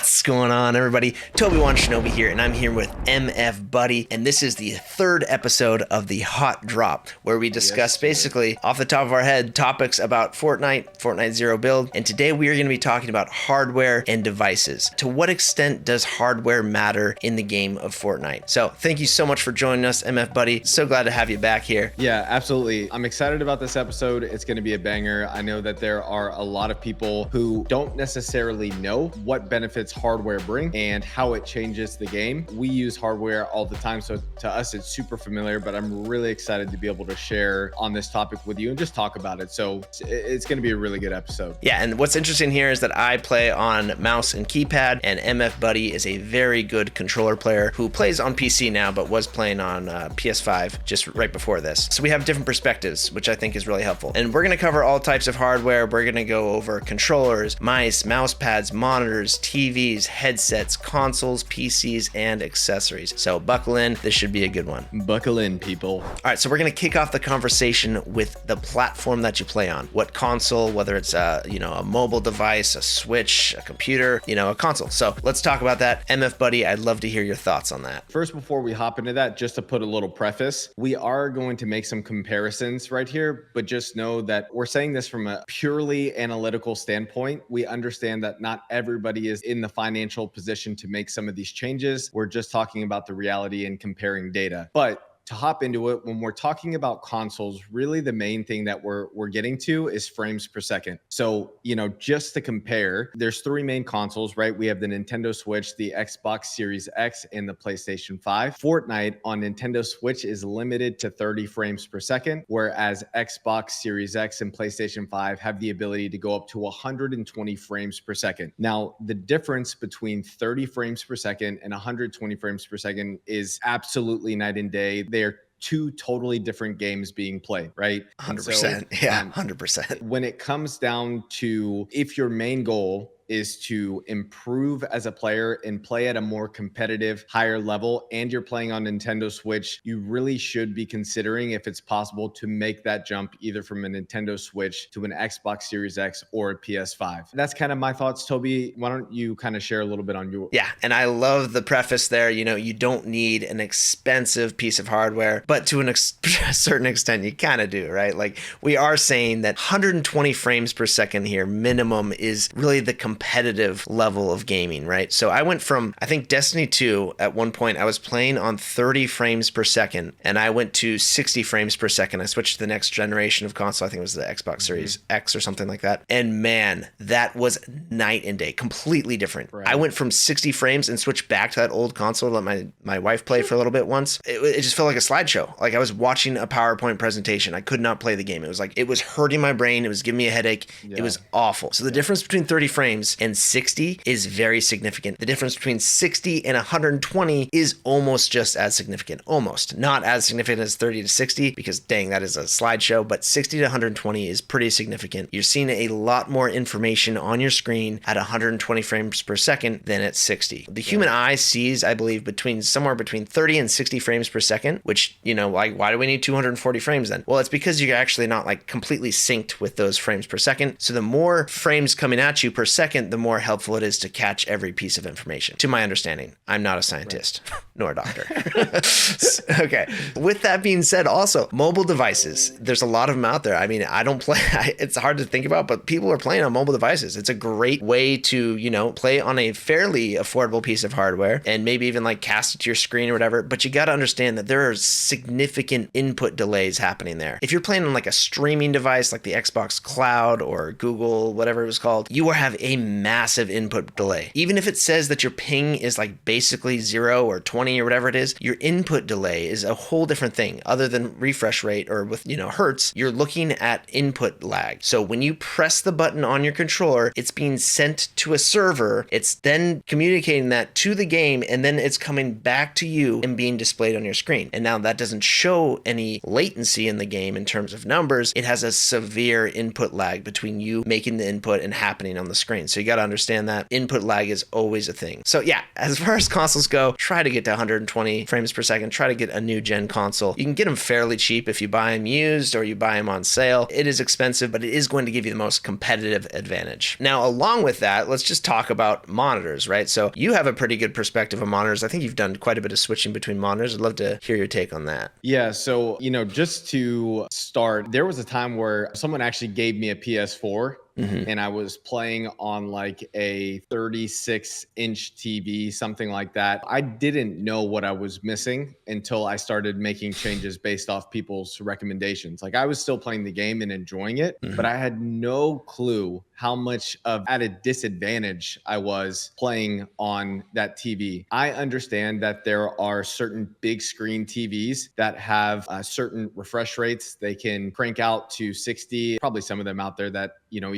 What's going on, everybody? TobyWanShinobi here, and I'm here with MF Buddy, and this is the third episode of the Hot Drop, where we discuss basically, off the top of our head, topics about Fortnite Zero Build, and today we are going to be talking about hardware and devices. To what extent does hardware matter in the game of Fortnite? So, thank you so much for joining us, MF Buddy. So glad to have you back here. Yeah, absolutely. I'm excited about this episode. It's going to be a banger. I know that there are a lot of people who don't necessarily know what benefits hardware bring and how it changes the game. We use hardware all the time, so to us it's super familiar, but I'm really excited to be able to share on this topic with you and just talk about it. So it's going to be a really good episode. Yeah, and what's interesting here is that I play on mouse and keypad, and MF Buddy is a very good controller player who plays on PC now, but was playing on PS5 just right before this. So we have different perspectives, which I think is really helpful. And we're going to cover all types of hardware. We're going to go over controllers, mice, mouse pads, monitors, TVs, headsets, consoles, PCs, and accessories. So buckle in. This should be a good one. Buckle in, people. All right, so we're going to kick off the conversation with the platform that you play on. What console, whether it's a mobile device, a Switch, a computer, a console. So let's talk about that. MF Buddy, I'd love to hear your thoughts on that. First, before we hop into that, just to put a little preface, we are going to make some comparisons right here, but just know that we're saying this from a purely analytical standpoint. We understand that not everybody is in the financial position to make some of these changes. We're just talking about the reality and comparing data. But to hop into it, when we're talking about consoles, really the main thing that we're getting to is frames per second. So, just to compare, there's three main consoles, right? We have the Nintendo Switch, the Xbox Series X, and the PlayStation 5. Fortnite on Nintendo Switch is limited to 30 frames per second, whereas Xbox Series X and PlayStation 5 have the ability to go up to 120 frames per second. Now, the difference between 30 frames per second and 120 frames per second is absolutely night and day. They're two totally different games being played, right? 100%. Yeah, 100%. When it comes down to if your main goal is to improve as a player and play at a more competitive, higher level, and you're playing on Nintendo Switch, you really should be considering if it's possible to make that jump either from a Nintendo Switch to an Xbox Series X or a PS5. That's kind of my thoughts, Toby. Why don't you kind of share a little bit on your... Yeah, and I love the preface there. You don't need an expensive piece of hardware, but to a certain extent, you kind of do, right? Like, we are saying that 120 frames per second here, minimum, is really the competitive level of gaming, right? So I went from, I think Destiny 2, at one point I was playing on 30 frames per second, and I went to 60 frames per second. I switched to the next generation of console. I think it was the Xbox Series X or something like that. And man, that was night and day, completely different. Right. I went from 60 frames and switched back to that old console to let my wife play for a little bit once. It just felt like a slideshow. Like I was watching a PowerPoint presentation. I could not play the game. It was hurting my brain. It was giving me a headache. Yeah. It was awful. So the difference between 30 frames and 60 is very significant. The difference between 60 and 120 is almost just as significant. Almost. Not as significant as 30 to 60, because dang, that is a slideshow, but 60 to 120 is pretty significant. You're seeing a lot more information on your screen at 120 frames per second than at 60. The human eye sees, I believe, somewhere between 30 and 60 frames per second, which, why do we need 240 frames then? Well, it's because you're actually not completely synced with those frames per second. So the more frames coming at you per second, the more helpful it is to catch every piece of information. To my understanding, I'm not a scientist, nor a doctor. Okay. With that being said, also, mobile devices, there's a lot of them out there. I mean, I don't play, it's hard to think about, but people are playing on mobile devices. It's a great way to, play on a fairly affordable piece of hardware and maybe even cast it to your screen or whatever. But you got to understand that there are significant input delays happening there. If you're playing on a streaming device like the Xbox Cloud or Google, whatever it was called, you will have a massive input delay. Even if it says that your ping is basically 0 or 20 or whatever it is, your input delay is a whole different thing. Other than refresh rate or with, hertz, you're looking at input lag. So when you press the button on your controller, it's being sent to a server. It's then communicating that to the game, and then it's coming back to you and being displayed on your screen. And now that doesn't show any latency in the game in terms of numbers. It has a severe input lag between you making the input and happening on the screen. So So you got to understand that input lag is always a thing. So yeah, as far as consoles go, try to get to 120 frames per second. Try to get a new gen console. You can get them fairly cheap if you buy them used or you buy them on sale. It is expensive, but it is going to give you the most competitive advantage. Now, along with that, let's just talk about monitors, right? So you have a pretty good perspective of monitors. I think you've done quite a bit of switching between monitors. I'd love to hear your take on that. Yeah. So, just to start, there was a time where someone actually gave me a PS4. And I was playing on like a 36-inch TV, something like that. I didn't know what I was missing until I started making changes based off people's recommendations. Like I was still playing the game and enjoying it, but I had no clue how much at a disadvantage I was playing on that TV. I understand that there are certain big screen TVs that have certain refresh rates. They can crank out to 60, probably some of them out there that,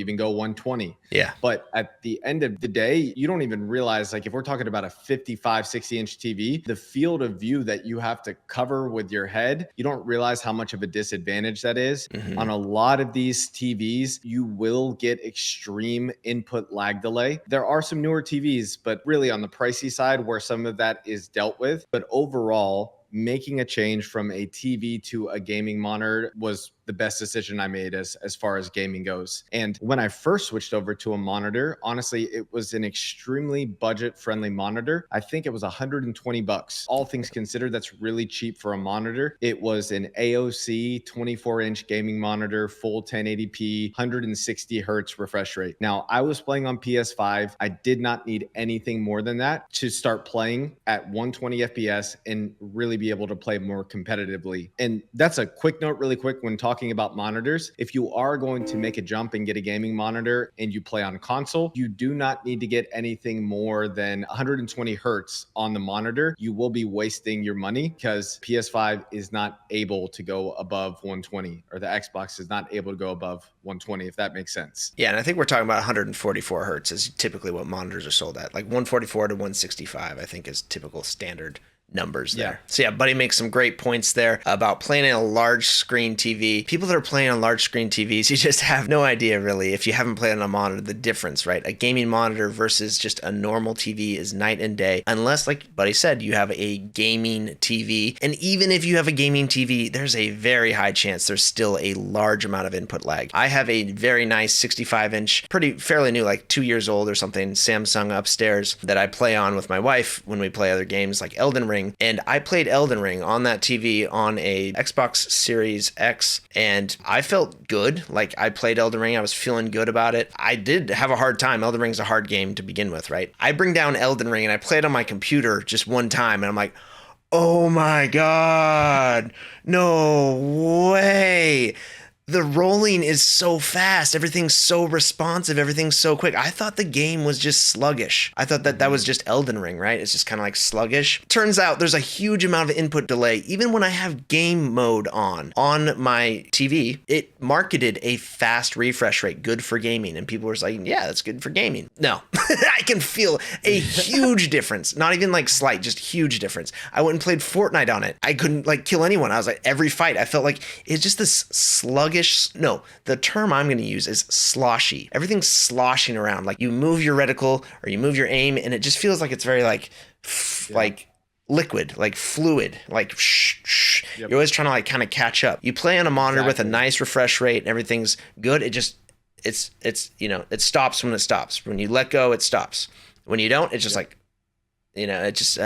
even go 120. Yeah. But at the end of the day, you don't even realize, like if we're talking about a 55, 60-inch TV, the field of view that you have to cover with your head, you don't realize how much of a disadvantage that is. On a lot of these TVs, you will get extreme input lag delay. There are some newer TVs, but really on the pricey side where some of that is dealt with. But overall, making a change from a TV to a gaming monitor was the best decision I made as far as gaming goes. And when I first switched over to a monitor, honestly, it was an extremely budget-friendly monitor. I think it was $120. All things considered, that's really cheap for a monitor. It was an AOC 24-inch gaming monitor, full 1080p, 160 hertz refresh rate. Now, I was playing on PS5. I did not need anything more than that to start playing at 120 FPS and really be able to play more competitively. And that's a quick note, really quick, when talking about monitors. If you are going to make a jump and get a gaming monitor and you play on console, you do not need to get anything more than 120 hertz on the monitor. You will be wasting your money because PS5 is not able to go above 120, or the Xbox is not able to go above 120, if that makes sense. Yeah, and I think we're talking about 144 hertz is typically what monitors are sold at. Like 144 to 165, I think, is typical standard numbers there. Yeah. So yeah, Buddy makes some great points there about playing on a large screen TV. People that are playing on large screen TVs, you just have no idea really, if you haven't played on a monitor, the difference, right? A gaming monitor versus just a normal TV is night and day, unless, like Buddy said, you have a gaming TV. And even if you have a gaming TV, there's a very high chance there's still a large amount of input lag. I have a very nice 65-inch, fairly new, like 2 years old or something, Samsung upstairs that I play on with my wife when we play other games like Elden Ring. And I played Elden Ring on that TV on a Xbox Series X, and I felt good. Like I played Elden Ring, I was feeling good about it. I did have a hard time. Elden Ring's a hard game to begin with, right? I bring down Elden Ring and I play it on my computer just one time, and I'm like, oh my God, no way. The rolling is so fast. Everything's so responsive. Everything's so quick. I thought the game was just sluggish. I thought that was just Elden Ring, right? It's just kind of like sluggish. Turns out there's a huge amount of input delay. Even when I have game mode on my TV, it marketed a fast refresh rate, good for gaming. And people were like, yeah, that's good for gaming. No, I can feel a huge difference. Not even like slight, just huge difference. I went and played Fortnite on it. I couldn't like kill anyone. I was like, every fight, I felt like it's just this sluggish. No, the term I'm going to use is sloshy. Everything's sloshing around. Like you move your reticle or you move your aim, and it just feels like it's very like liquid, like fluid, like shh. Yep. You're always trying to like kind of catch up. You play on a monitor with a nice refresh rate and everything's good. It stops when it stops. When you let go, it stops. When you don't, it's just like, it's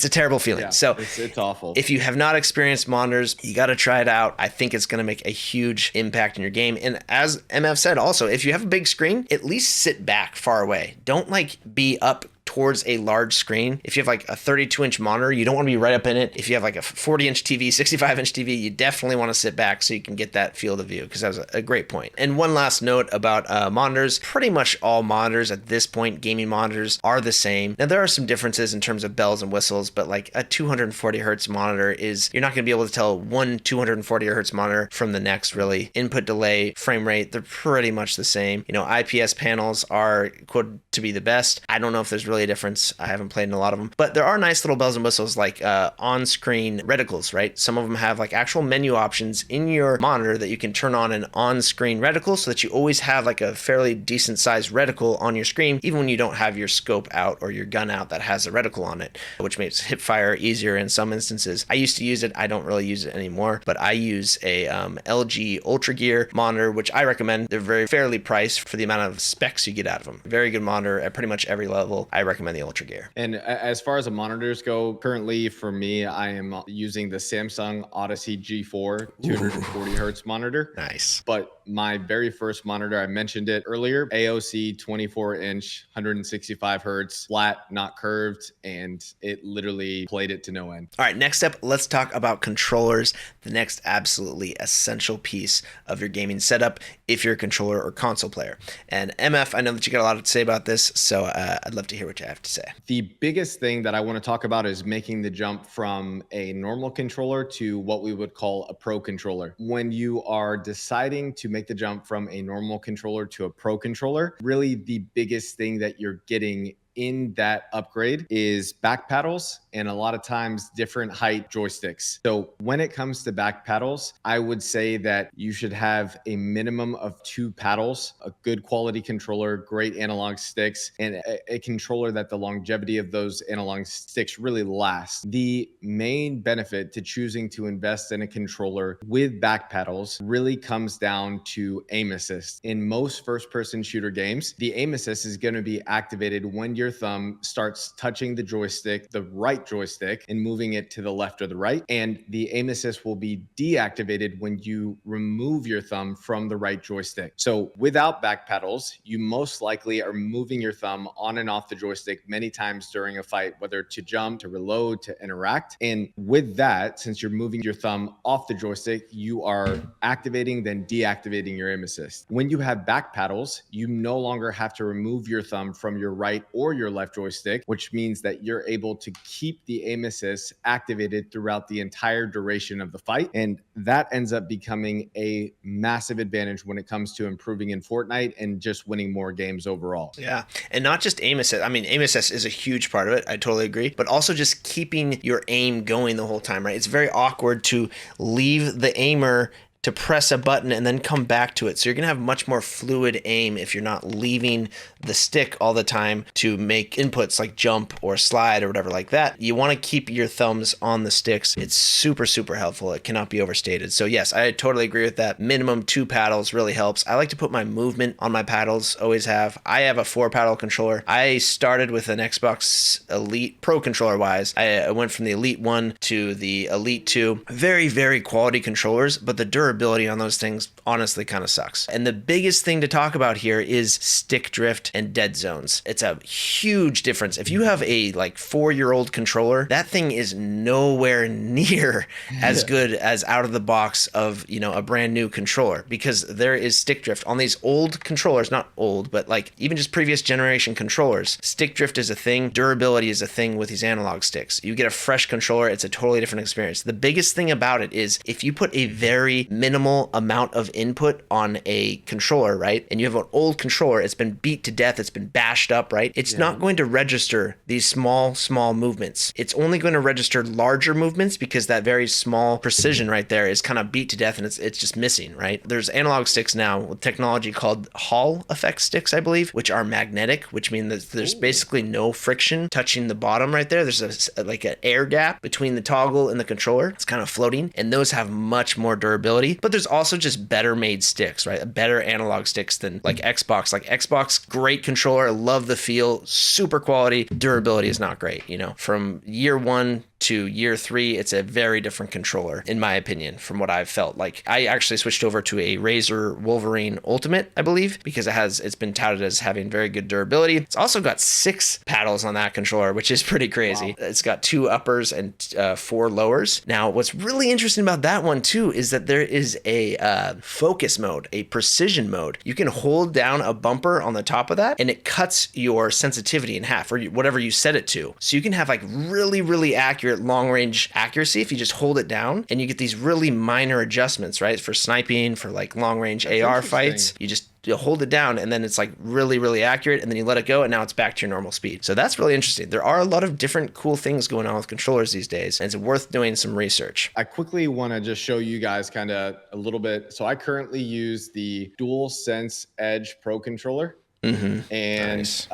a terrible feeling. Yeah, so it's awful. If you have not experienced monitors, you got to try it out. I think it's going to make a huge impact in your game. And as MF said, also, if you have a big screen, at least sit back far away. Don't like be up towards a large screen. If you have like a 32-inch monitor, you don't want to be right up in it. If you have like a 40-inch TV, 65-inch TV, you definitely want to sit back so you can get that field of view, because that was a great point. And one last note about monitors. Pretty much all monitors at this point, gaming monitors, are the same. Now, there are some differences in terms of bells and whistles, but like a 240 hertz monitor you're not going to be able to tell one 240 hertz monitor from the next, really. Input delay, frame rate, they're pretty much the same. IPS panels are quoted to be the best. I don't know if there's really a difference. I haven't played in a lot of them, but there are nice little bells and whistles like on-screen reticles, right? Some of them have like actual menu options in your monitor that you can turn on an on-screen reticle so that you always have like a fairly decent sized reticle on your screen, even when you don't have your scope out or your gun out that has a reticle on it, which makes hip fire easier in some instances. I used to use it. I don't really use it anymore, but I use a LG Ultragear monitor, which I recommend. They're very fairly priced for the amount of specs you get out of them. Very good monitor at pretty much every level. I recommend the Ultragear. And as far as the monitors go, currently for me, I am using the Samsung Odyssey G4 240 hertz monitor. Nice. But my very first monitor, I mentioned it earlier, AOC 24-inch, 165 hertz, flat, not curved, and it literally played it to no end. All right, next up, let's talk about controllers, the next absolutely essential piece of your gaming setup if you're a controller or console player. And MF, I know that you got a lot to say about this, so I'd love to hear what you have to say. The biggest thing that I want to talk about is making the jump from a normal controller to what we would call a pro controller. When you are deciding to make the jump from a normal controller to a pro controller, really the biggest thing that you're getting in that upgrade is back paddles and a lot of times different height joysticks. So when it comes to back paddles, I would say that you should have a minimum of 2 paddles, a good quality controller, great analog sticks, and a controller that the longevity of those analog sticks really lasts. The main benefit to choosing to invest in a controller with back paddles really comes down to aim assist. In most first-person shooter games, the aim assist is going to be activated when your thumb starts touching the joystick, the right joystick, and moving it to the left or the right. And the aim assist will be deactivated when you remove your thumb from the right joystick. So without back paddles, you most likely are moving your thumb on and off the joystick many times during a fight, whether to jump, to reload, to interact. And with that, since you're moving your thumb off the joystick, you are activating, then deactivating your aim assist. When you have back paddles, you no longer have to remove your thumb from your right or your left joystick, which means that you're able to keep the aim assist activated throughout the entire duration of the fight. And that ends up becoming a massive advantage when it comes to improving in Fortnite and just winning more games overall. Yeah. And not just aim assist. I mean, aim assist is a huge part of it. I totally agree. But also just keeping your aim going the whole time, right? It's very awkward to leave the aimer to press a button and then come back to it. So you're going to have much more fluid aim if you're not leaving the stick all the time to make inputs like jump or slide or whatever like that. You want to keep your thumbs on the sticks. It's super, super helpful. It cannot be overstated. So yes, I totally agree with that. Minimum 2 paddles really helps. I like to put my movement on my paddles, always have. I have a 4 paddle controller. I started with an Xbox Elite Pro controller wise. I went from the Elite 1 to the Elite 2. Very, very quality controllers, but the durability on those things honestly kind of sucks. And the biggest thing to talk about here is stick drift and dead zones. It's a huge difference. If you have a like 4-year-old controller, that thing is nowhere near as good as out of the box of, you know, a brand new controller, because there is stick drift on these old controllers, not old, but like even just previous generation controllers. Stick drift is a thing. Durability is a thing with these analog sticks. You get a fresh controller, it's a totally different experience. The biggest thing about it is if you put a very minimal amount of input on a controller, right? And you have an old controller, it's been beat to death, it's been bashed up, right? It's not going to register these small movements. It's only going to register larger movements because that very small precision right there is kind of beat to death and it's just missing, right? There's analog sticks now with technology called Hall effect sticks, I believe, which are magnetic, which means that there's basically no friction touching the bottom right there. There's like an air gap between the toggle and the controller. It's kind of floating, and those have much more durability. But there's also just better made sticks, right? Better analog sticks than like Xbox. Like Xbox, great controller, love the feel, super quality. Durability is not great, you know. From year 1 to year 3, it's a very different controller, in my opinion, from what I've felt. Like I actually switched over to a Razer Wolverine Ultimate, I believe, because it's been touted as having very good durability. It's also got 6 paddles on that controller, which is pretty crazy. Wow. It's got 2 uppers and 4 lowers. Now, what's really interesting about that one too is that there is a focus mode, a precision mode. You can hold down a bumper on the top of that and it cuts your sensitivity in half, or whatever you set it to. So you can have like really, really accurate long range accuracy if you just hold it down, and you get these really minor adjustments, right? For sniping, for like long range AR fights, you just you hold it down and then it's like really accurate, and then you let it go and now it's back to your normal speed. So that's really interesting. There are a lot of different cool things going on with controllers these days, and it's worth doing some research. I quickly want to just show you guys kind of a little bit. So I currently use the DualSense Edge Pro controller. And nice.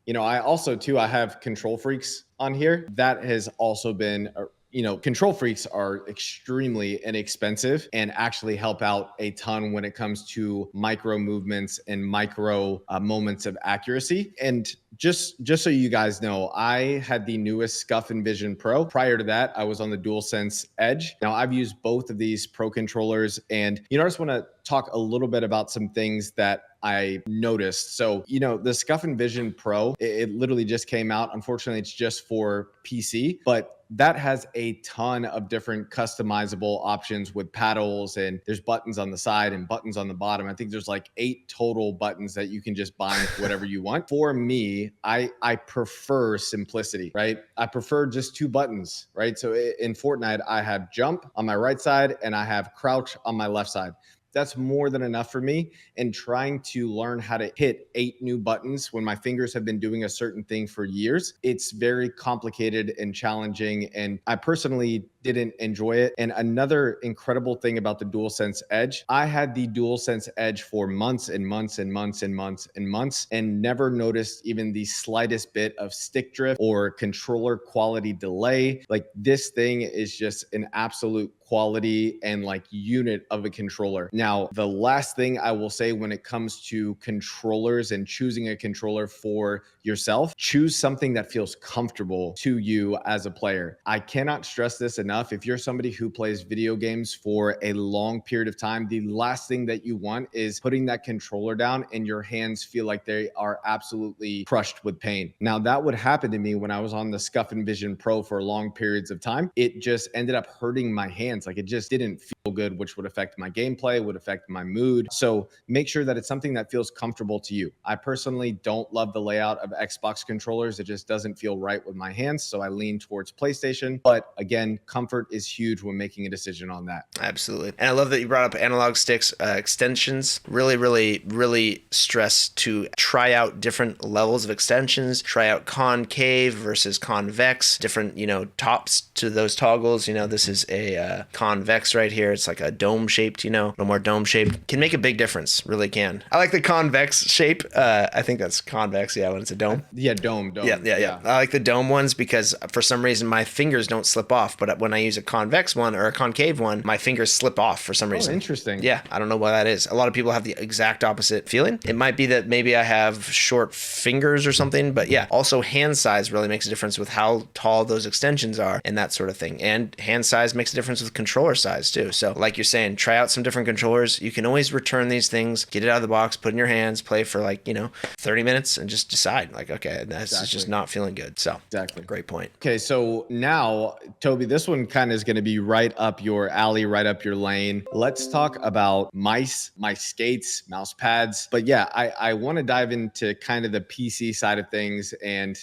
you know, I also too, I have Control Freaks on here. That has also been you know, Control Freaks are extremely inexpensive and actually help out a ton when it comes to micro movements and micro moments of accuracy. And just so you guys know, I had the newest Scuff Envision Pro. Prior to that, I was on the DualSense Edge. Now I've used both of these Pro controllers, and you know, I just want to talk a little bit about some things that I noticed. So, you know, the Scuff Envision Pro, it literally just came out. Unfortunately, it's just for PC, but that has a ton of different customizable options with paddles, and there's buttons on the side and buttons on the bottom. I think there's like 8 total buttons that you can just bind whatever you want. For me, I prefer simplicity, right? I prefer just 2 buttons, right? So in Fortnite, I have jump on my right side and I have crouch on my left side. That's more than enough for me. And trying to learn how to hit 8 new buttons when my fingers have been doing a certain thing for years, it's very complicated and challenging. And I personally didn't enjoy it. And another incredible thing about the DualSense Edge, I had the DualSense Edge for months and months and months and months and months, and never noticed even the slightest bit of stick drift or controller quality delay. Like, this thing is just an absolute quality and like unit of a controller. Now, the last thing I will say when it comes to controllers and choosing a controller for yourself, choose something that feels comfortable to you as a player. I cannot stress this enough. If you're somebody who plays video games for a long period of time, the last thing that you want is putting that controller down and your hands feel like they are absolutely crushed with pain. Now, that would happen to me when I was on the Scuff Envision Pro for long periods of time. It just ended up hurting my hands. Like, it just didn't feel good, which would affect my gameplay, would affect my mood. So make sure that it's something that feels comfortable to you. I personally don't love the layout of Xbox controllers. It just doesn't feel right with my hands. So I lean towards PlayStation. But again, comfort is huge when making a decision on that. Absolutely. And I love that you brought up analog sticks extensions. Really stress to try out different levels of extensions, try out concave versus convex, different, tops to those toggles. This is a convex right here. It's like a dome shaped, a little more dome shaped. Can make a big difference, really can. I like the convex shape. I think that's convex, when it's a dome. Yeah, dome. Yeah. I like the dome ones because for some reason my fingers don't slip off, but when I use a convex one or a concave one, my fingers slip off for some reason. Oh, interesting. Yeah, I don't know why that is. A lot of people have the exact opposite feeling. It might be that maybe I have short fingers or something, but yeah, also hand size really makes a difference with how tall those extensions are and that sort of thing. And hand size makes a difference with controller size too. So like you're saying, try out some different controllers. You can always return these things, get it out of the box, put it in your hands, play for 30 minutes and just decide okay, that's just not feeling good. So exactly. Great point. Okay, so now, Toby, this one kind of is going to be right up your alley, right up your lane. Let's talk about mice skates, mouse pads. But yeah, I want to dive into kind of the PC side of things. And,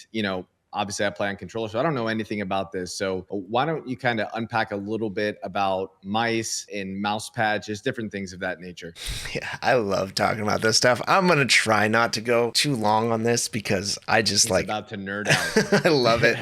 obviously I play on controller, so I don't know anything about this. So why don't you kind of unpack a little bit about mice and mouse pads, just different things of that nature? Yeah, I love talking about this stuff. I'm going to try not to go too long on this because I just He's about to nerd out. I love it.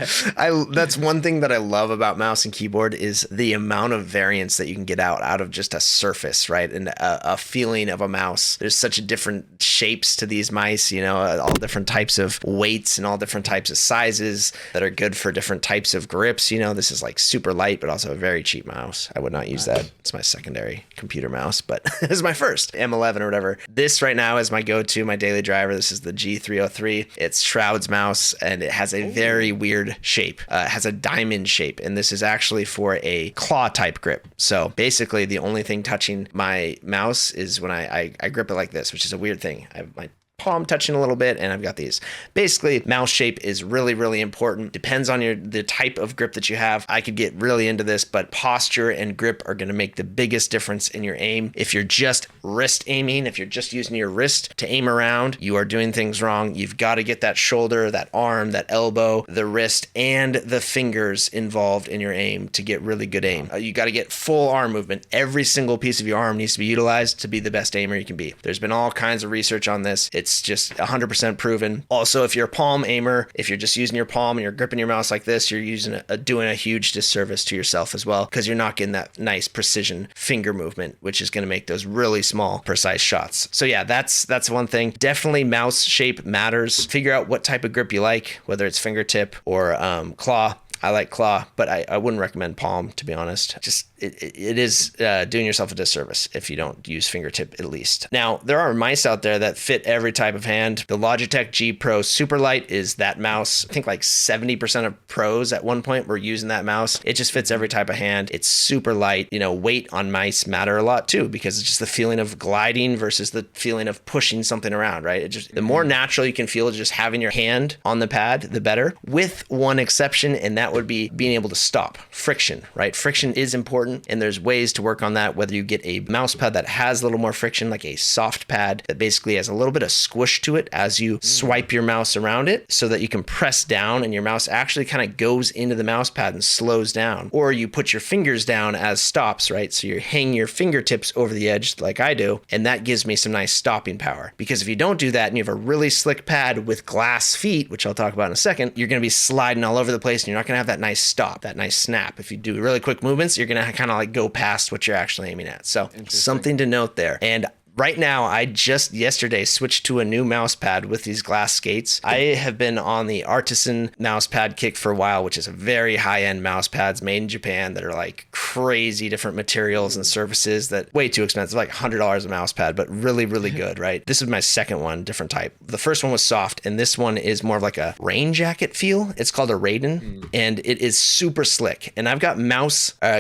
That's one thing that I love about mouse and keyboard is the amount of variance that you can get out of just a surface, right? And a feeling of a mouse. There's such different shapes to these mice, all different types of weights and all different types of sizes that are good for different types of grips. This is like super light, but also a very cheap mouse. I would not use that. It's my secondary computer mouse, but it's my first M11 or whatever. This right now is my go-to, my daily driver. This is the G303. It's Shroud's mouse, and it has a very weird shape. It has a diamond shape, and this is actually for a claw type grip. So basically, the only thing touching my mouse is when I grip it like this, which is a weird thing. I have my palm touching a little bit, and I've got these. Basically, mouse shape is really, really important. Depends on the type of grip that you have. I could get really into this, but posture and grip are going to make the biggest difference in your aim. If you're just wrist aiming, if you're just using your wrist to aim around, you are doing things wrong. You've got to get that shoulder, that arm, that elbow, the wrist, and the fingers involved in your aim to get really good aim. You got to get full arm movement. Every single piece of your arm needs to be utilized to be the best aimer you can be. There's been all kinds of research on this. It's just 100% proven. Also, if you're a palm aimer, if you're just using your palm and you're gripping your mouse like this, you're doing a huge disservice to yourself as well, because you're not getting that nice precision finger movement, which is going to make those really small, precise shots. So yeah, that's one thing. Definitely mouse shape matters. Figure out what type of grip you like, whether it's fingertip or claw. I like claw, but I wouldn't recommend palm, to be honest. Just it is doing yourself a disservice if you don't use fingertip at least. Now, there are mice out there that fit every type of hand. The Logitech G Pro Superlight is that mouse. I think like 70% of pros at one point were using that mouse. It just fits every type of hand. It's super light. You know, weight on mice matter a lot too, because it's just the feeling of gliding versus the feeling of pushing something around, right? It just, the more natural you can feel just having your hand on the pad, the better, with one exception, and that would be being able to stop friction, right? Friction is important, and there's ways to work on that, whether you get a mouse pad that has a little more friction, like a soft pad that basically has a little bit of squish to it as you swipe your mouse around it, so that you can press down and your mouse actually kind of goes into the mouse pad and slows down. Or you put your fingers down as stops, right? So you're hanging your fingertips over the edge like I do, and that gives me some nice stopping power. Because if you don't do that and you have a really slick pad with glass feet, which I'll talk about in a second, you're going to be sliding all over the place and you're not going to have that nice stop, that nice snap. If you do really quick movements, you're going to kind of like go past what you're actually aiming at. So something to note there. And right now, I just yesterday switched to a new mouse pad with these glass skates. I have been on the Artisan mouse pad kick for a while, which is a very high-end mouse pads made in Japan that are like crazy different materials and surfaces that way too expensive, like $100 a mouse pad, but really, really good, right? This is my second one, different type. The first one was soft, and this one is more of like a rain jacket feel. It's called a Raiden, and it is super slick. And I've got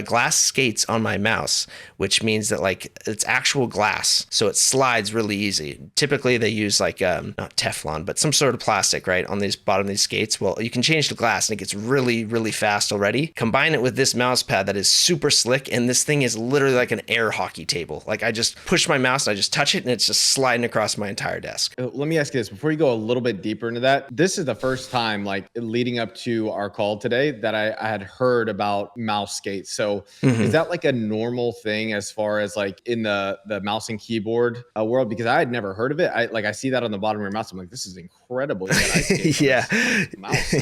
glass skates on my mouse, which means that like it's actual glass. So it slides really easy. Typically they use like not Teflon, but some sort of plastic, right, on these bottom of these skates. Well, you can change the glass and it gets really, really fast already. Combine it with this mouse pad that is super slick, and this thing is literally like an air hockey table. Like I just push my mouse and I just touch it and it's just sliding across my entire desk. Let me ask you this before you go a little bit deeper into that. This is the first time, like leading up to our call today, that I had heard about mouse skates. So is that like a normal thing as far as like in the mouse and keyboard world? Because I had never heard of it. I see that on the bottom of your mouse. I'm like, this is incredible. Yeah.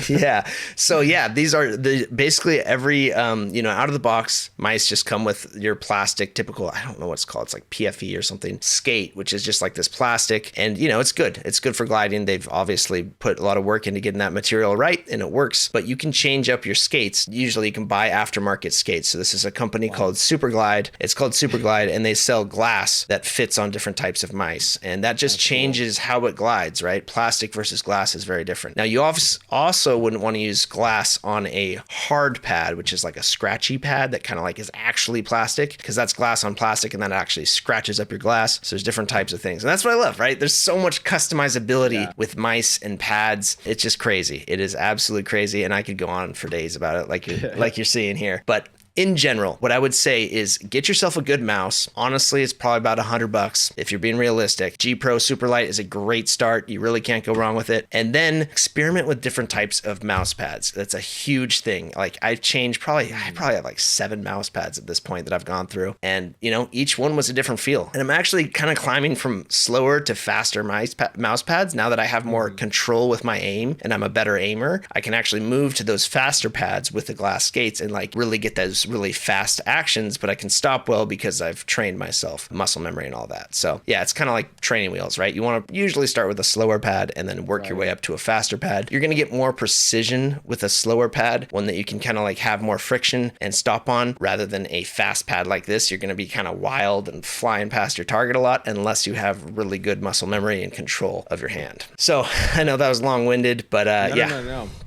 Yeah. So yeah, these are basically every, out of the box mice just come with your plastic, typical, I don't know what it's called. It's like PFE or something, skate, which is just like this plastic. And it's good. It's good for gliding. They've obviously put a lot of work into getting that material right, and it works, but you can change up your skates. Usually you can buy aftermarket skates. So this is a company called Superglide. It's called Superglide, and they sell glass that fits on different types of mice. And that just changes how it glides, right? Plastic versus glass is very different. Now, you also wouldn't want to use glass on a hard pad, which is like a scratchy pad that kind of like is actually plastic, because that's glass on plastic and that actually scratches up your glass. So there's different types of things. And that's what I love, right? There's so much customizability with mice and pads. It's just crazy. It is absolutely crazy. And I could go on for days about it, like you're seeing here. But in general, what I would say is get yourself a good mouse. Honestly, it's probably about $100 if you're being realistic. G Pro Superlight is a great start. You really can't go wrong with it. And then experiment with different types of mouse pads. That's a huge thing. Like I probably have like 7 mouse pads at this point that I've gone through. And each one was a different feel. And I'm actually kind of climbing from slower to faster mouse pads now that I have more control with my aim and I'm a better aimer. I can actually move to those faster pads with the glass skates and like really get those really fast actions, but I can stop well because I've trained myself, muscle memory and all that. So yeah, it's kind of like training wheels, right? You want to usually start with a slower pad and then work your way up to a faster pad. You're going to get more precision with a slower pad, one that you can kind of like have more friction and stop on, rather than a fast pad like this. You're going to be kind of wild and flying past your target a lot unless you have really good muscle memory and control of your hand. So I know that was long-winded, but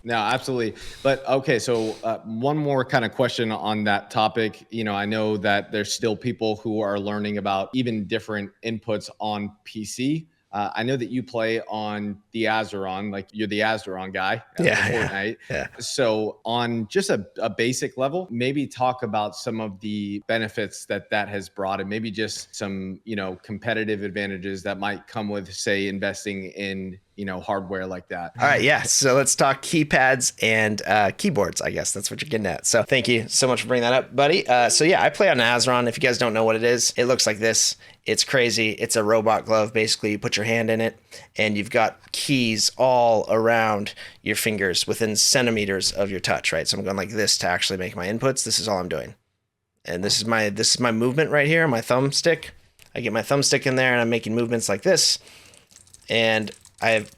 No, absolutely. But okay, so one more kind of question on that topic. I know that there's still people who are learning about even different inputs on PC. I know that you play on the Azeron, like you're the Azeron guy. Fortnite. Yeah. So on just a basic level, maybe talk about some of the benefits that has brought, and maybe just some, competitive advantages that might come with, say, investing in, hardware like that. All right. Yeah. So let's talk keypads and keyboards. I guess that's what you're getting at. So thank you so much for bringing that up, buddy. So yeah, I play on Azeron. If you guys don't know what it is, it looks like this. It's crazy. It's a robot glove. Basically, you put your hand in it and you've got keys all around your fingers within centimeters of your touch, right? So I'm going like this to actually make my inputs. This is all I'm doing. And this is my movement right here, my thumbstick. I get my thumbstick in there and I'm making movements like this. And I have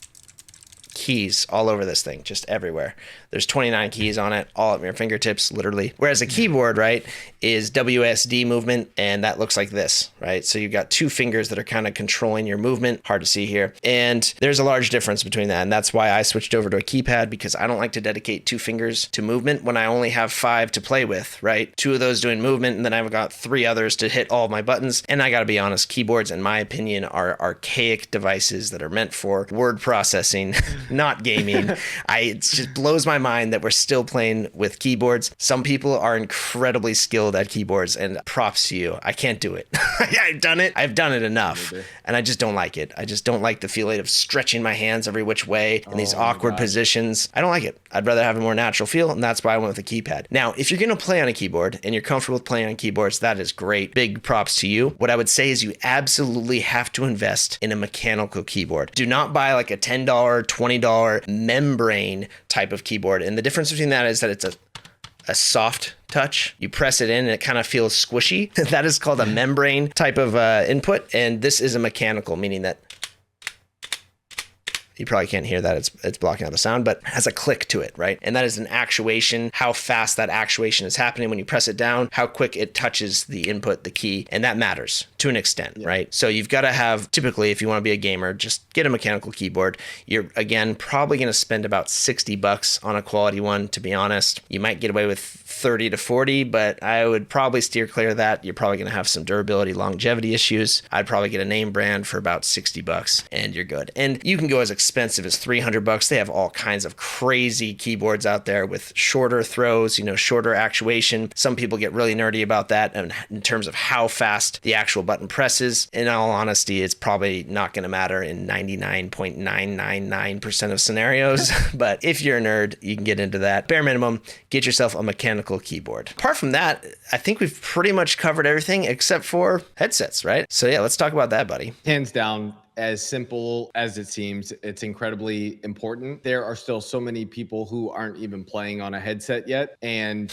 keys all over this thing, just everywhere. There's 29 keys on it, all at your fingertips, literally. Whereas a keyboard, right, is WSD movement, and that looks like this, right? So you've got two fingers that are kind of controlling your movement. Hard to see here. And there's a large difference between that, and that's why I switched over to a keypad, because I don't like to dedicate 2 fingers to movement when I only have 5 to play with, right? 2 of those doing movement, and then I've got 3 others to hit all my buttons. And I gotta be honest, keyboards, in my opinion, are archaic devices that are meant for word processing, not gaming. It just blows my mind that we're still playing with keyboards. Some people are incredibly skilled at keyboards, and props to you. I can't do it. I've done it. I've done it enough, and I just don't like it. I just don't like the feeling of stretching my hands every which way in these awkward positions. I don't like it. I'd rather have a more natural feel, and that's why I went with a keypad. Now, if you're going to play on a keyboard and you're comfortable with playing on keyboards, that is great. Big props to you. What I would say is you absolutely have to invest in a mechanical keyboard. Do not buy like a $10, $20 membrane type of keyboard. And the difference between that is that it's a soft touch. You press it in and it kind of feels squishy. That is called a membrane type of input. And this is a mechanical, meaning that you probably can't hear that. It's blocking out the sound, but it has a click to it, right? And that is an actuation, how fast that actuation is happening when you press it down, how quick it touches the input, the key, and that matters to an extent, right? So you've got to have, typically, if you want to be a gamer, just get a mechanical keyboard. You're, again, probably going to spend about $60 on a quality one, to be honest. You might get away with 30 to 40, but I would probably steer clear of that. You're probably going to have some durability, longevity issues. I'd probably get a name brand for about $60 and you're good. And you can go as expensive as $300. They have all kinds of crazy keyboards out there with shorter throws, shorter actuation. Some people get really nerdy about that, and in terms of how fast the actual button presses. In all honesty, it's probably not going to matter in 99.999% of scenarios. But if you're a nerd, you can get into that. Bare minimum, get yourself a mechanical keyboard. Apart from that, I think we've pretty much covered everything except for headsets, right? So yeah, let's talk about that, buddy. Hands down, as simple as it seems, it's incredibly important. There are still so many people who aren't even playing on a headset yet. And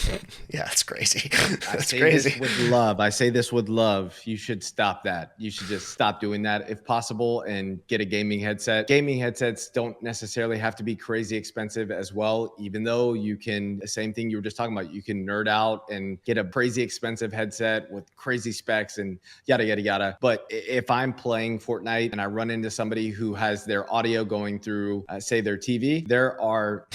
yeah, that's crazy. That's crazy. This with love. I say this with love. You should stop that. You should just stop doing that if possible and get a gaming headset. Gaming headsets don't necessarily have to be crazy expensive as well, even though you can, the same thing you were just talking about, you can nerd out and get a crazy expensive headset with crazy specs and yada, yada, yada. But if I'm playing Fortnite and I run into somebody who has their audio going through, say, their TV, there are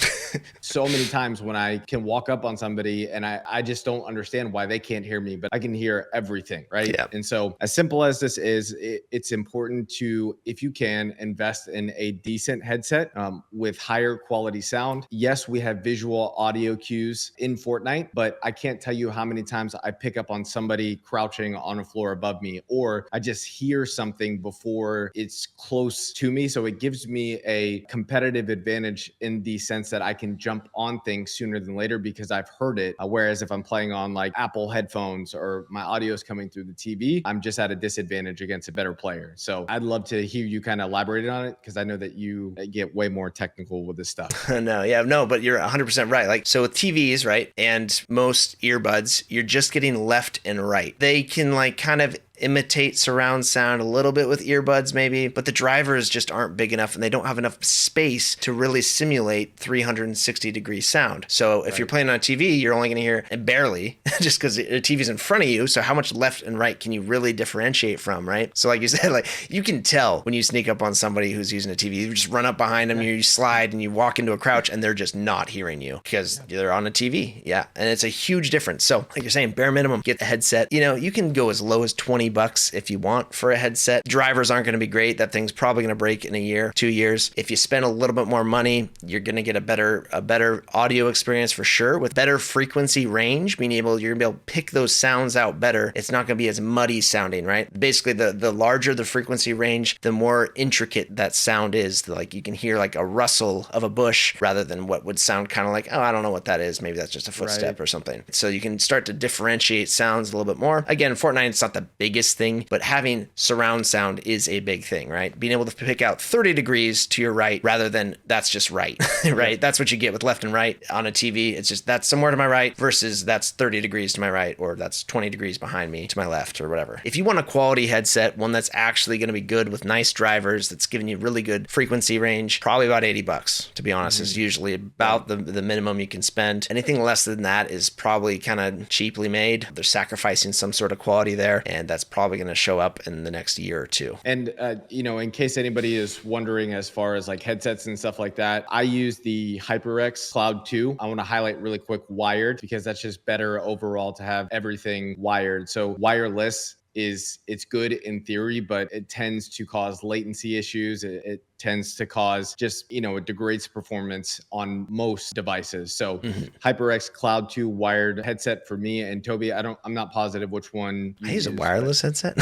so many times when I can walk up on somebody and I just don't understand why they can't hear me, but I can hear everything, right? Yeah. And so as simple as this is, it's important to, if you can, invest in a decent headset with higher quality sound. Yes, we have visual audio cues in Fortnite, but I can't tell you how many times I pick up on somebody crouching on a floor above me, or I just hear something before it's close to me. So it gives me a competitive advantage in the sense that I can jump on things sooner than later because I've heard it. Whereas if I'm playing on like Apple headphones or my audio is coming through the TV, I'm just at a disadvantage against a better player. So I'd love to hear you kind of elaborate on it, because I know that you get way more technical with this stuff. No, but you're 100% right. Like, so with TVs, right, and most earbuds, you're just getting left and right. They can like kind of imitate surround sound a little bit with earbuds maybe, but the drivers just aren't big enough and they don't have enough space to really simulate 360 degree sound. So if you're playing on a TV, you're only going to hear barely just because the TV's in front of you. So how much left and right can you really differentiate from, right? So like you said, like you can tell when you sneak up on somebody who's using a TV, you just run up behind them, you slide and you walk into a crouch and they're just not hearing you because they're on a TV. Yeah. And it's a huge difference. So like you're saying, bare minimum, get the headset. You can go as low as $20 $20 if you want for a headset. Drivers aren't going to be great. That thing's probably going to break in a year, 2 years. If you spend a little bit more money, you're going to get a better audio experience for sure, with better frequency range, you're going to be able to pick those sounds out better. It's not going to be as muddy sounding, right? Basically, the larger the frequency range, the more intricate that sound is. Like you can hear like a rustle of a bush rather than what would sound kind of like, oh, I don't know what that is. Maybe that's just a footstep or something. So you can start to differentiate sounds a little bit more. Again, Fortnite's not the biggest thing, but having surround sound is a big thing, right? Being able to pick out 30 degrees to your right rather than that's just right, right? That's what you get with left and right on a TV. It's just that's somewhere to my right versus that's 30 degrees to my right, or that's 20 degrees behind me to my left, or whatever. If you want a quality headset, one that's actually going to be good with nice drivers, that's giving you really good frequency range, probably about $80, to be honest, is usually about the minimum you can spend. Anything less than that is probably kind of cheaply made. They're sacrificing some sort of quality there, and that's probably going to show up in the next year or two. And, in case anybody is wondering as far as like headsets and stuff like that, I use the HyperX Cloud 2. I want to highlight really quick wired, because that's just better overall to have everything wired. So wireless it's good in theory, but it tends to cause latency issues. It tends to cause just, it degrades performance on most devices. So HyperX Cloud 2 wired headset for me, and Toby, I'm not positive which one I use a wireless headset,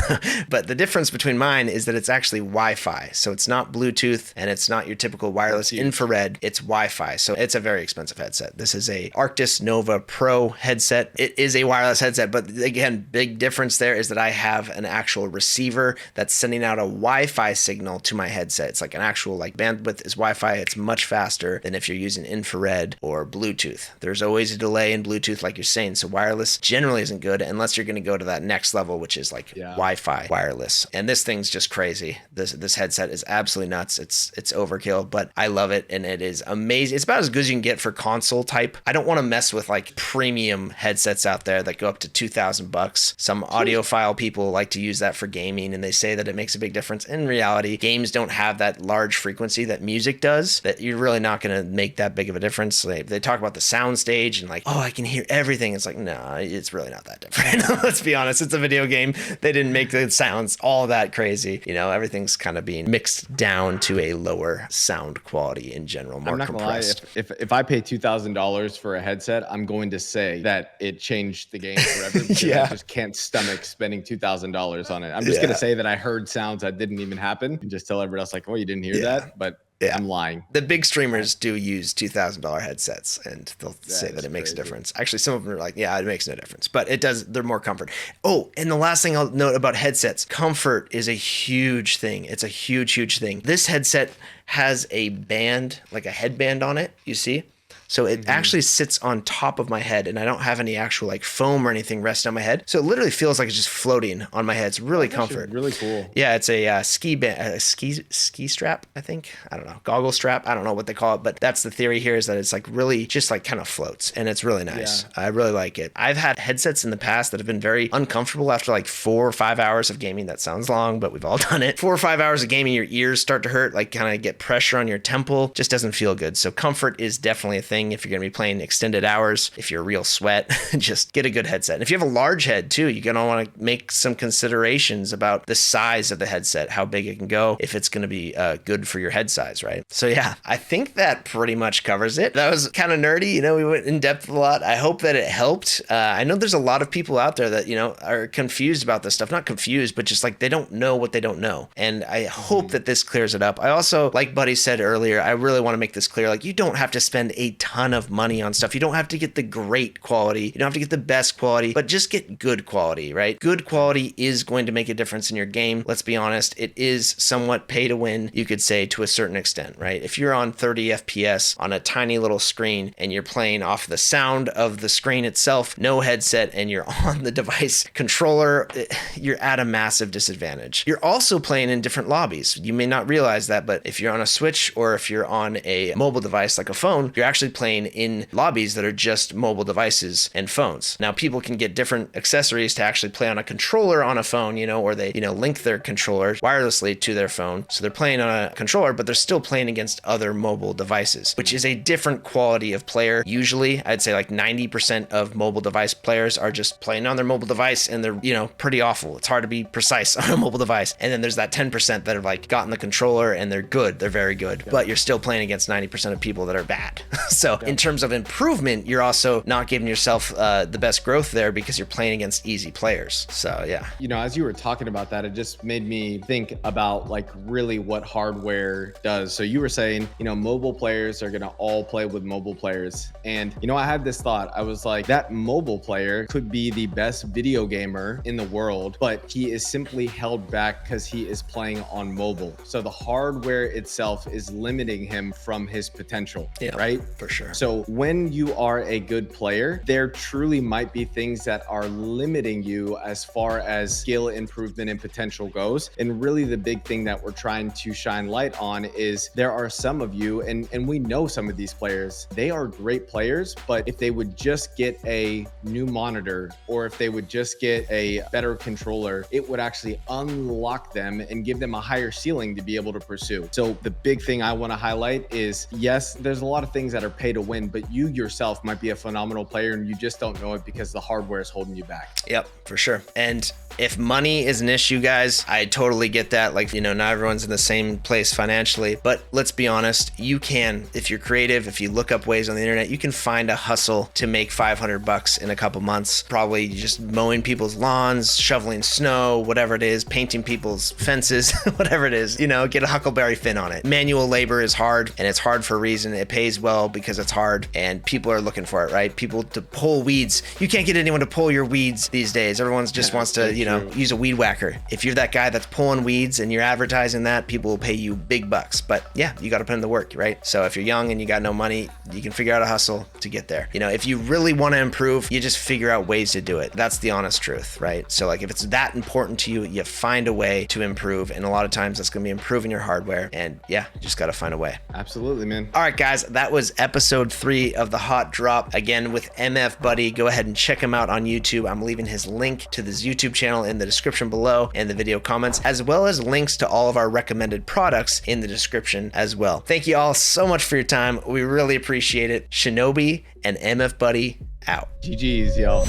but the difference between mine is that it's actually Wi-Fi. So it's not Bluetooth and it's not your typical wireless infrared. It's Wi-Fi. So it's a very expensive headset. This is a Arctis Nova Pro headset. It is a wireless headset, but again, big difference there is that I have an actual receiver that's sending out a Wi-Fi signal to my headset. It's like an actual bandwidth is Wi-Fi. It's much faster than if you're using infrared or Bluetooth. There's always a delay in Bluetooth, like you're saying. So wireless generally isn't good unless you're going to go to that next level, which is like Wi-Fi wireless. And this thing's just crazy. This headset is absolutely nuts. It's overkill, but I love it, and it is amazing. It's about as good as you can get for console type. I don't want to mess with like premium headsets out there that go up to $2,000. Some audiophile people like to use that for gaming, and they say that it makes a big difference. In reality, games don't have that large frequency that music does, that you're really not going to make that big of a difference. They talk about the sound stage and like, oh, I can hear everything. It's like, no, it's really not that different. Let's be honest. It's a video game. They didn't make the sounds all that crazy. Everything's kind of being mixed down to a lower sound quality in general, more compressed. Gonna lie, if I pay $2,000 for a headset, I'm going to say that it changed the game forever, because I just can't stomach spending $2,000 on it. I'm just going to say that I heard sounds that didn't even happen, and just tell everybody else like, oh, you didn't hear that, but I'm lying. The big streamers do use $2,000 headsets, and they'll say that it makes a difference. Actually, some of them are like, yeah, it makes no difference, but it does. They're more comfort. Oh, and the last thing I'll note about headsets, comfort is a huge thing. It's a huge, huge thing. This headset has a band, like a headband on it, you see? So it actually sits on top of my head, and I don't have any actual like foam or anything resting on my head. So it literally feels like it's just floating on my head. It's really comfort. Really cool. Yeah, it's a ski strap, I think. I don't know. Goggle strap. I don't know what they call it, but that's the theory here, is that it's like really just like kind of floats, and it's really nice. Yeah. I really like it. I've had headsets in the past that have been very uncomfortable after like 4 or 5 hours of gaming. That sounds long, but we've all done it. 4 or 5 hours of gaming, your ears start to hurt, like kind of get pressure on your temple. Just doesn't feel good. So comfort is definitely a thing. If you're going to be playing extended hours, if you're a real sweat, just get a good headset. And if you have a large head too, you're going to want to make some considerations about the size of the headset, how big it can go, if it's going to be good for your head size, right? So yeah, I think that pretty much covers it. That was kind of nerdy. We went in depth a lot. I hope that it helped. I know there's a lot of people out there that, are confused about this stuff. Not confused, but just like they don't know what they don't know. And I hope that this clears it up. I also, like Buddy said earlier, I really want to make this clear. Like, you don't have to spend a ton of money on stuff. You don't have to get the great quality. You don't have to get the best quality, but just get good quality, right? Good quality is going to make a difference in your game. Let's be honest. It is somewhat pay to win, you could say, to a certain extent, right? If you're on 30 FPS on a tiny little screen and you're playing off the sound of the screen itself, no headset, and you're on the device controller, you're at a massive disadvantage. You're also playing in different lobbies. You may not realize that, but if you're on a Switch or if you're on a mobile device like a phone, you're actually playing in lobbies that are just mobile devices and phones. Now, people can get different accessories to actually play on a controller on a phone, or they, link their controller wirelessly to their phone. So they're playing on a controller, but they're still playing against other mobile devices, which is a different quality of player. Usually, I'd say like 90% of mobile device players are just playing on their mobile device and they're, pretty awful. It's hard to be precise on a mobile device. And then there's that 10% that have like gotten the controller and they're good. They're very good, but you're still playing against 90% of people that are bad. So in terms of improvement, you're also not giving yourself the best growth there because you're playing against easy players. So yeah. As you were talking about that, it just made me think about like really what hardware does. So you were saying, mobile players are going to all play with mobile players. And, I had this thought. I was like, that mobile player could be the best video gamer in the world, but he is simply held back because he is playing on mobile. So the hardware itself is limiting him from his potential, right? For sure. So when you are a good player, there truly might be things that are limiting you as far as skill improvement and potential goes. And really the big thing that we're trying to shine light on is there are some of you, and we know some of these players, they are great players, but if they would just get a new monitor or if they would just get a better controller, it would actually unlock them and give them a higher ceiling to be able to pursue. So the big thing I want to highlight is, yes, there's a lot of things that are pay to win, but you yourself might be a phenomenal player and you just don't know it because the hardware is holding you back. Yep, for sure. And if money is an issue, guys, I totally get that. Like, not everyone's in the same place financially, but let's be honest, you can, if you're creative, if you look up ways on the internet, you can find a hustle to make $500 in a couple months, probably just mowing people's lawns, shoveling snow, whatever it is, painting people's fences, whatever it is, get a Huckleberry Finn on it. Manual labor is hard, and it's hard for a reason. It pays well because it's hard and people are looking for it, right? People to pull weeds. You can't get anyone to pull your weeds these days. Everyone's just wants to, use a weed whacker. If you're that guy that's pulling weeds and you're advertising that, people will pay you big bucks. But yeah, you got to put in the work, right? So if you're young and you got no money, you can figure out a hustle to get there. If you really want to improve, you just figure out ways to do it. That's the honest truth, right? So like if it's that important to you, you find a way to improve. And a lot of times that's going to be improving your hardware. And yeah, you just got to find a way. Absolutely, man. All right, guys, that was episode 3 of the Hot Drop. Again, with MF Buddy. Go ahead and check him out on YouTube. I'm leaving his link to his YouTube channel in the description below and the video comments, as well as links to all of our recommended products in the description as well. Thank you all so much for your time. We really appreciate it. Shinobi and MF Buddy out. GG's, y'all.